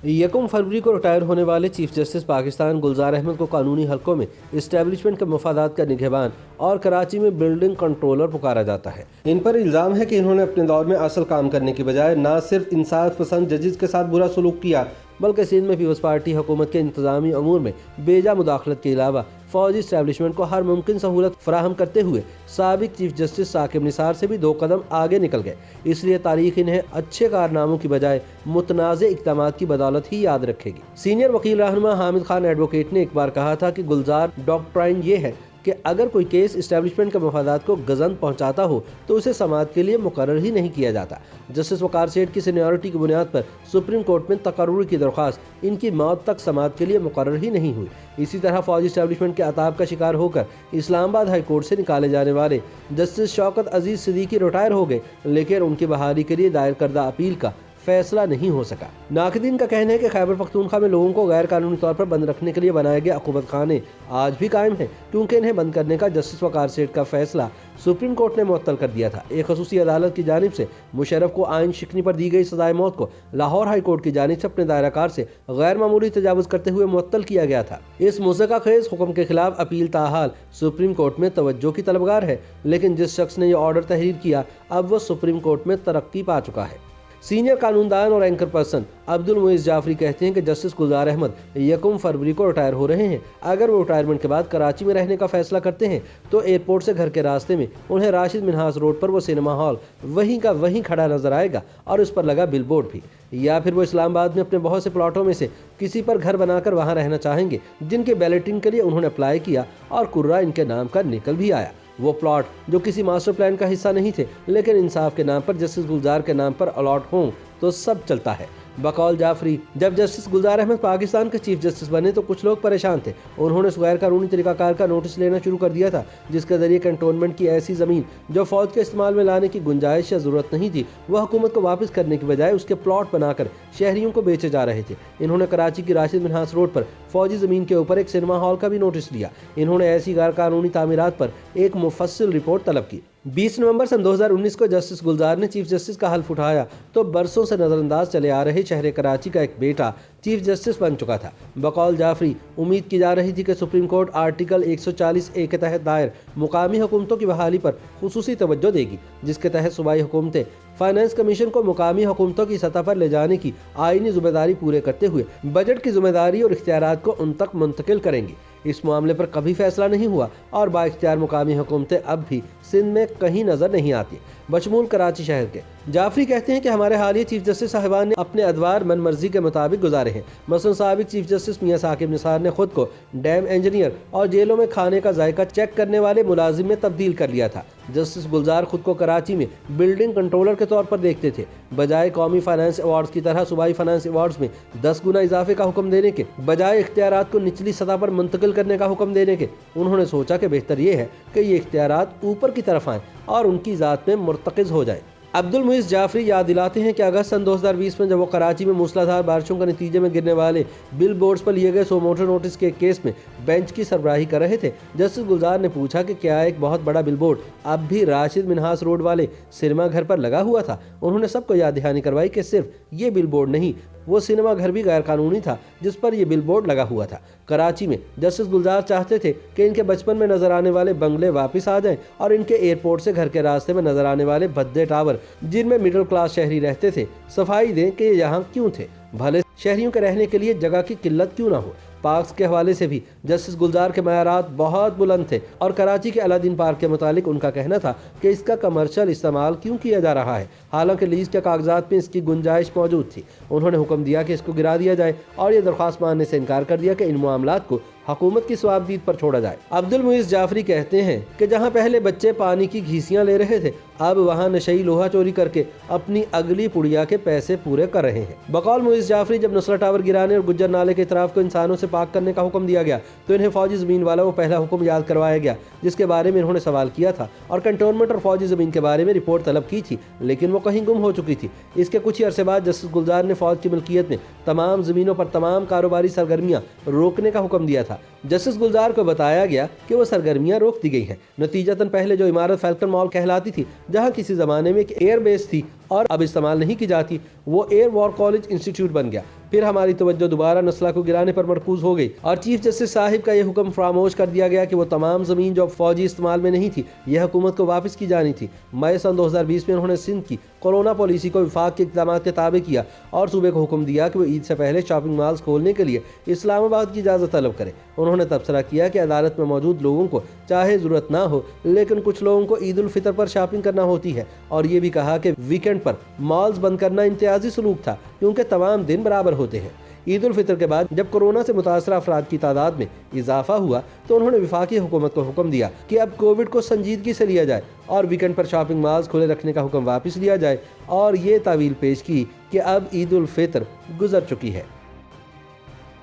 यकम फरवरी को रिटायर होने वाले चीफ जस्टिस पाकिस्तान गुलजार अहमद को कानूनी हलकों में इस्टेब्लिशमेंट के मफादात का निगहबान और कराची में बिल्डिंग कंट्रोलर पुकारा जाता है। इन पर इल्ज़ाम है कि इन्होंने अपने दौर में असल काम करने की बजाय न सिर्फ इंसाफ पसंद जजेस के साथ बुरा सलूक किया, बल्कि सिंध में पीपल्स पार्टी हुकूमत के इंतजामी अमूर में बेजा मुदाखलत के अलावा फौजी इस्टेब्लिशमेंट को हर मुमकिन सहूलत फराहम करते हुए साबिक चीफ जस्टिस साकिब निसार से भी 2 कदम आगे निकल गए। इसलिए तारीख इन्हें अच्छे कारनामों की बजाय मुतनाज़ इक़दाम की बदौलत ही याद रखेगी। सीनियर वकील रहनुमा हामिद खान एडवोकेट ने एक बार कहा था कि गुलजार डॉक्ट्राइन ये है कि अगर कोई केस इस्टेब्लिशमेंट के मफादात को गजन पहुंचाता हो तो उसे समाअत के लिए मुकर्रर ही नहीं किया जाता। जस्टिस वकार सेठ की सीनियरिटी की बुनियाद पर सुप्रीम कोर्ट में तकर्रुर की दरख्वास्त इनकी मौत तक समाअत के लिए मुकर्रर ही नहीं हुई। इसी तरह फौजी इस्टेब्लिशमेंट के अताब का शिकार होकर इस्लामाबाद हाई कोर्ट से निकाले जाने वाले जस्टिस शौकत अजीज सिद्दीकी रिटायर हो गए, लेकिन उनकी बहाली के लिए दायर करदा अपील का फैसला नहीं हो सका। नाक़दीन का कहना है कि खैबर पख्तूनख्वा में लोगों को गैर कानूनी तौर पर बंद रखने के लिए बनाए गए अक़ूबत खाने आज भी कायम हैं, क्योंकि इन्हें बंद करने का जस्टिस वकार सेठ का फैसला सुप्रीम कोर्ट ने मुअत्तल कर दिया था। एक खसूसी अदालत की जानिब से मुशर्रफ को आइन शिकनी पर दी गई सजाए मौत को लाहौर हाई कोर्ट की जानिब से अपने दायराकार से गैर मामूली तजावुज़ करते हुए मुअत्तल किया गया था। इस मुज़क्का खेज़ हुक्म के खिलाफ अपील ताहाल सुप्रीम कोर्ट में तवज्जो की तलबगार है, लेकिन जिस शख्स ने यह ऑर्डर तहरीर किया अब वह सुप्रीम कोर्ट में तरक्की पा चुका है। सीनियर कानूनदान और एंकर पर्सन अब्दुल मुइज़ जाफरी कहते हैं कि जस्टिस गुलजार अहमद 1 फरवरी को रिटायर हो रहे हैं। अगर वो रिटायरमेंट के बाद कराची में रहने का फैसला करते हैं तो एयरपोर्ट से घर के रास्ते में उन्हें राशिद मिन्हास रोड पर वो सिनेमा हॉल वहीं का वहीं खड़ा नजर आएगा और उस पर लगा बिलबोर्ड भी। या फिर वो इस्लामाबाद में अपने बहुत से प्लॉटों में से किसी पर घर बनाकर वहाँ रहना चाहेंगे जिनके बैलेटिंग के लिए उन्होंने अप्लाई किया और कुर्रा इनके नाम का निकल भी आया। वो प्लॉट जो किसी मास्टर प्लान का हिस्सा नहीं थे, लेकिन इंसाफ के नाम पर जस्टिस गुलजार के नाम पर अलॉट हों तो सब चलता है। बकौल जाफरी, जब जस्टिस गुलजार अहमद पाकिस्तान के चीफ जस्टिस बने तो कुछ लोग परेशान थे। उन्होंने गैर कानूनी तरीकाकार का नोटिस लेना शुरू कर दिया था, जिसके जरिए कंटोनमेंट की ऐसी ज़मीन जो फौज के इस्तेमाल में लाने की गुंजाइश या ज़रूरत नहीं थी वह हुकूमत को वापस करने की बजाय उसके प्लॉट बनाकर शहरियों को बेचे जा रहे थे। इन्होंने कराची की राशिद मिन्हास रोड पर फौजी ज़मीन के ऊपर एक सिनेमा हॉल का भी नोटिस लिया। इन्होंने ऐसी गैर कानूनी तामीरात पर एक मुफस्सिल रिपोर्ट तलब की। 20 नवंबर सन 2019 को जस्टिस गुलजार ने चीफ जस्टिस का हल्फ उठाया तो बरसों से नज़रअंदाज चले आ रहे शहर कराची का एक बेटा चीफ जस्टिस बन चुका था। बकौल जाफरी, उम्मीद की जा रही थी कि सुप्रीम कोर्ट आर्टिकल 140A के तहत दायर मुकामी हुकूमतों की बहाली पर खुसूसी तवज्जो देगी, जिसके तहत सूबाई हुकूमतें फाइनेंस कमीशन को मुकामी हुकूमतों की सतह पर ले जाने की आईनी जिम्मेदारी पूरे करते हुए बजट की जिम्मेदारी और इख्तियारात को उन तक मुंतकिल करेंगी। इस मामले पर कभी फैसला नहीं हुआ और बाइख्तियार मुकामी हुकूमतें अब भी सिंध में कहीं नजर नहीं आती, बशमूल कराची शहर के। जाफरी कहते हैं कि हमारे हालिया चीफ जस्टिस साहिबान ने अपने अदवार मन मर्जी के मुताबिक गुजारे हैं। मसलन साबिक चीफ जस्टिस मियां साकिब निसार ने खुद को डैम इंजीनियर और जेलों में खाने का जायका चेक करने वाले मुलाजिम में तब्दील कर लिया था। जस्टिस गुलजार खुद को कराची में बिल्डिंग कंट्रोलर के तौर पर देखते थे। बजाय कौमी फाइनेंस अवार्ड्स की तरह सूबाई फाइनेंस अवार्ड्स में 10 गुना इजाफे का हुक्म देने के बजाय इख्तियारात को निचली सतह पर मुंतकिल करने का हुक्म देने के उन्होंने सोचा कि बेहतर ये है कि ये इख्तियारात ऊपर की तरफ आएँ और उनकी ज़ात में मुर्तकिज हो जाए। अब्दुल मुइज़ जाफरी याद दिलाते हैं कि अगस्त सन 2020 में जब वो कराची में मूसलाधार बारिशों के नतीजे में गिरने वाले बिल बोर्ड्स पर लिए गए 100 मोटर नोटिस के केस में बेंच की सरबराही कर रहे थे, जस्टिस गुलजार ने पूछा कि क्या एक बहुत बड़ा बिल बोर्ड अब भी राशिद मिन्हास रोड वाले सिनेमा घर पर लगा हुआ था। उन्होंने सबको याद दहानी करवाई कि सिर्फ ये बिल बोर्ड नहीं, वो सिनेमा घर भी गैर कानूनी था जिस पर यह बिल बोर्ड लगा हुआ था। कराची में जस्टिस गुलजार चाहते थे कि इनके बचपन में नजर आने वाले बंगले वापस आ जाएं और इनके एयरपोर्ट से घर के रास्ते में नजर आने वाले भद्दे टावर जिनमें मिडिल क्लास शहरी रहते थे सफाई दें कि ये यहाँ क्यों थे, भले शहरियों के रहने के लिए जगह की किल्लत क्यों ना हो। पार्क्स के हवाले से भी जस्टिस गुलजार के मयारात बहुत बुलंद थे और कराची के अलादीन पार्क के मुतालिक उनका कहना था कि इसका कमर्शियल इस्तेमाल क्यों किया जा रहा है, हालांकि लीज के कागजात में इसकी गुंजाइश मौजूद थी। उन्होंने हुक्म दिया कि इसको गिरा दिया जाए और ये दरख्वास्त मानने से इनकार कर दिया कि इन मामलात को हुकूमत की स्वाबदीद पर छोड़ा जाए। अब्दुल मुइज़ जाफरी कहते हैं कि जहां पहले बच्चे पानी की घीसियां ले रहे थे, अब वहां नशई लोहा चोरी करके अपनी अगली पुड़िया के पैसे पूरे कर रहे हैं। बकौल मुइज़ जाफरी, जब नुसरत टावर गिराने और गुज्जर नाले के इतराफ को इंसानों से पाक करने का हुक्म दिया गया तो इन्हें फौजी ज़मीन वाला वो पहला हुक्म याद करवाया गया जिसके बारे में इन्होंने सवाल किया था और कंटोनमेंट और फौजी ज़मीन के बारे में रिपोर्ट तलब की थी, लेकिन वो कहीं गुम हो चुकी थी। इसके कुछ ही अरसे बाद जस्टिस गुलजार ने फौज की मिल्कियत में तमाम ज़मीनों पर तमाम कारोबारी सरगर्मियाँ रोकने का हुक्म दिया था। जस्टिस गुलजार को बताया गया कि वो सरगर्मियां रोक दी गई हैं। नतीजतन पहले जो इमारत फैल्कन मॉल कहलाती थी, जहां किसी ज़माने में एक एयर बेस थी और अब इस्तेमाल नहीं की जाती, वो एयर वॉर कॉलेज इंस्टीट्यूट बन गया। फिर हमारी तवज्जो दोबारा नस्ला को गिराने पर मरकूज हो गई और चीफ जस्टिस साहिब का यह हुक्म फरामोश कर दिया गया कि वो तमाम ज़मीन जो फौजी इस्तेमाल में नहीं थी, यह हुकूमत को वापस की जानी थी। मई सन 2020 में उन्होंने सिंध की कोरोना पॉलिसी को विफाक के इक़दाम के ताबे किया और सूबे को हुक्म दिया कि वो ईद से पहले शॉपिंग मॉल्स खोलने के लिए इस्लामाबाद की इजाज़त तलब करे। उन्होंने तबसरा किया कि अदालत में मौजूद लोगों को चाहे ज़रूरत ना हो, लेकिन कुछ लोगों को ईद उल फितर पर शॉपिंग करना होती है, और ये भी कहा कि वीकेंड पर मॉल्स बंद करना इम्तियाजी सलूक था क्योंकि तमाम दिन बराबर होते हैं। ईद उल फितर के बाद जब कोरोना से मुतासरा अफराद की तादाद में इजाफा हुआ तो उन्होंने वफाकी हुकूमत को हुक्म दिया कि अब कोविड को संजीदगी से लिया जाए और वीकेंड पर शॉपिंग मॉल्स खुले रखने का हुक्म वापस लिया जाए, और ये तावील पेश की कि अब ईद उल फितर गुजर चुकी है।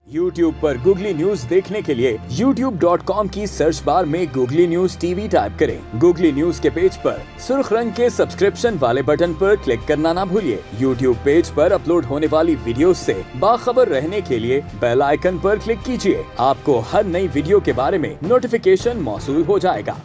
YouTube पर गूगली न्यूज देखने के लिए youtube.com की सर्च बार में गूगली न्यूज टीवी टाइप करें। गूगली न्यूज के पेज पर सुर्ख रंग के सब्सक्रिप्शन वाले बटन पर क्लिक करना ना भूलिए। YouTube पेज पर अपलोड होने वाली वीडियोस से बाखबर रहने के लिए बेल आइकन पर क्लिक कीजिए। आपको हर नई वीडियो के बारे में नोटिफिकेशन मौसूल हो जाएगा।